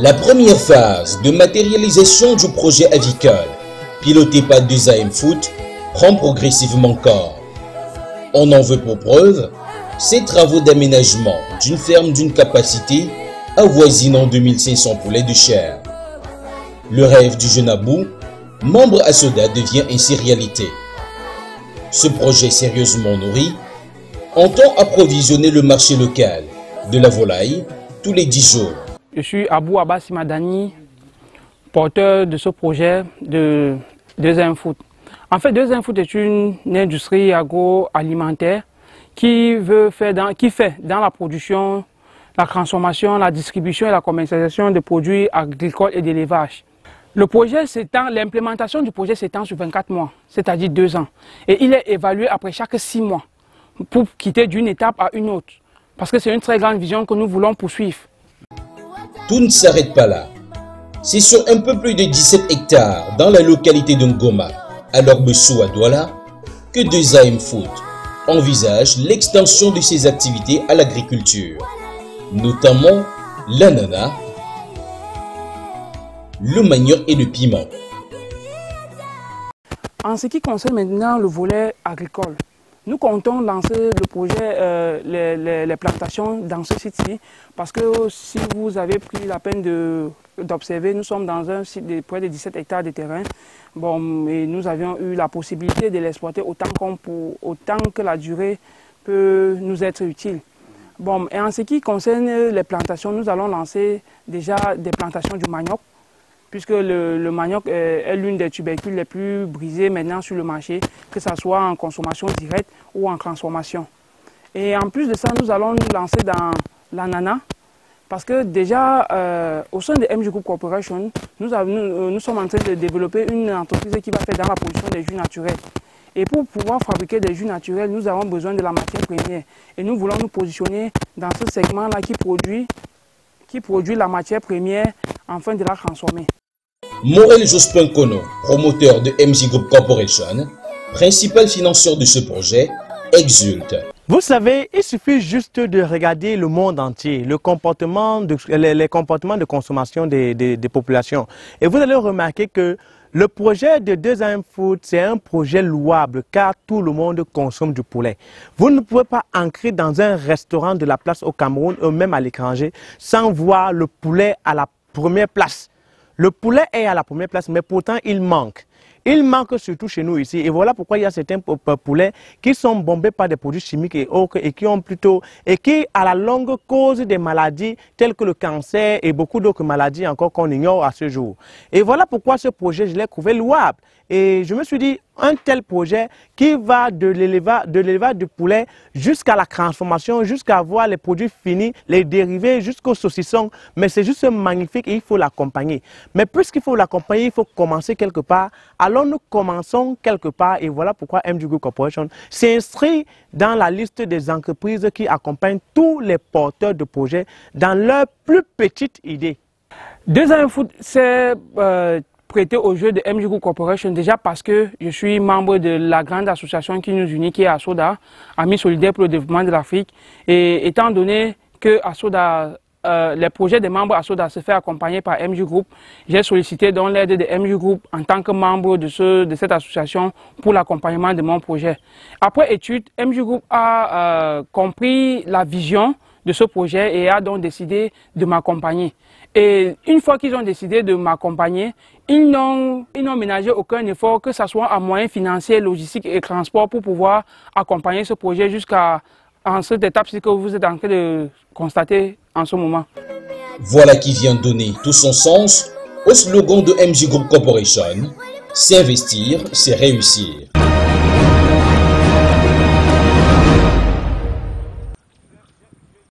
La première phase de matérialisation du projet avicole, piloté par 2AM Foot, prend progressivement corps. On en veut pour preuve ces travaux d'aménagement d'une ferme d'une capacité avoisinant 2500 poulets de chair. Le rêve du jeune Abou, membre à Soda, devient ainsi réalité. Ce projet sérieusement nourri entend approvisionner le marché local de la volaille tous les 10 jours. Je suis Abou Abbas Madani, porteur de ce projet de 2AM Food. En fait, 2AM Food est une industrie agroalimentaire qui fait dans la production, la transformation, la distribution et la commercialisation de produits agricoles et d'élevage. L'implémentation du projet s'étend sur 24 mois, c'est-à-dire 2 ans. Et il est évalué après chaque 6 mois pour quitter d'une étape à une autre. Parce que c'est une très grande vision que nous voulons poursuivre. Tout ne s'arrête pas là. C'est sur un peu plus de 17 hectares dans la localité de Ngoma, à Lorbessou à Douala, que 2AM Food envisage l'extension de ses activités à l'agriculture, notamment l'ananas, le manioc et le piment. En ce qui concerne maintenant le volet agricole, nous comptons lancer le projet, les plantations dans ce site-ci, parce que si vous avez pris la peine d'observer, nous sommes dans un site de près de 17 hectares de terrain. Bon, et nous avions eu la possibilité de l'exploiter autant que la durée peut nous être utile. Bon, et en ce qui concerne les plantations, nous allons lancer déjà des plantations du manioc, puisque le manioc est l'une des tubercules les plus brisées maintenant sur le marché, que ce soit en consommation directe ou en transformation. Et en plus de ça, nous allons nous lancer dans l'ananas, parce que déjà, au sein de MG Group Corporation, nous sommes en train de développer une entreprise qui va faire dans la production des jus naturels. Et pour pouvoir fabriquer des jus naturels, nous avons besoin de la matière première. Et nous voulons nous positionner dans ce segment-là qui produit la matière première afin de la transformer. Morel Jospin Kono, promoteur de MG Group Corporation, principal financeur de ce projet, exulte. Vous savez, il suffit juste de regarder le monde entier, les comportements de consommation des populations. Et vous allez remarquer que le projet de 2AM Food, c'est un projet louable car tout le monde consomme du poulet. Vous ne pouvez pas entrer dans un restaurant de la place au Cameroun ou même à l'étranger sans voir le poulet à la première place. Le poulet est à la première place, mais pourtant il manque. Il manque surtout chez nous ici. Et voilà pourquoi il y a certains poulets qui sont bombés par des produits chimiques et autres et qui à la longue causent des maladies telles que le cancer et beaucoup d'autres maladies encore qu'on ignore à ce jour. Et voilà pourquoi ce projet, je l'ai trouvé louable. Et je me suis dit, un tel projet qui va de l'élevage du poulet jusqu'à la transformation, jusqu'à voir les produits finis, les dérivés, jusqu'aux saucissons. Mais c'est juste magnifique et il faut l'accompagner. Mais puisqu'il faut l'accompagner, il faut commencer quelque part. Alors nous commençons quelque part et voilà pourquoi MG Group Corporation s'inscrit dans la liste des entreprises qui accompagnent tous les porteurs de projets dans leur plus petite idée. 2AM Food, c'est prêté au jeu de MG Group Corporation déjà parce que je suis membre de la grande association qui nous unit, qui est ASODA, Amis Solidaires pour le Développement de l'Afrique. Et étant donné que ASODA, les projets des membres ASODA se fait accompagner par MG Group, j'ai sollicité donc l'aide de MG Group en tant que membre de cette association pour l'accompagnement de mon projet. Après étude, MG Group a compris la vision de ce projet et a donc décidé de m'accompagner. Et une fois qu'ils ont décidé de m'accompagner, ils n'ont ménagé aucun effort, que ce soit en moyens financiers, logistiques et transport, pour pouvoir accompagner ce projet jusqu'à cette étape que vous êtes en train de constater en ce moment. Voilà qui vient donner tout son sens au slogan de MG Group Corporation, s'investir, c'est réussir.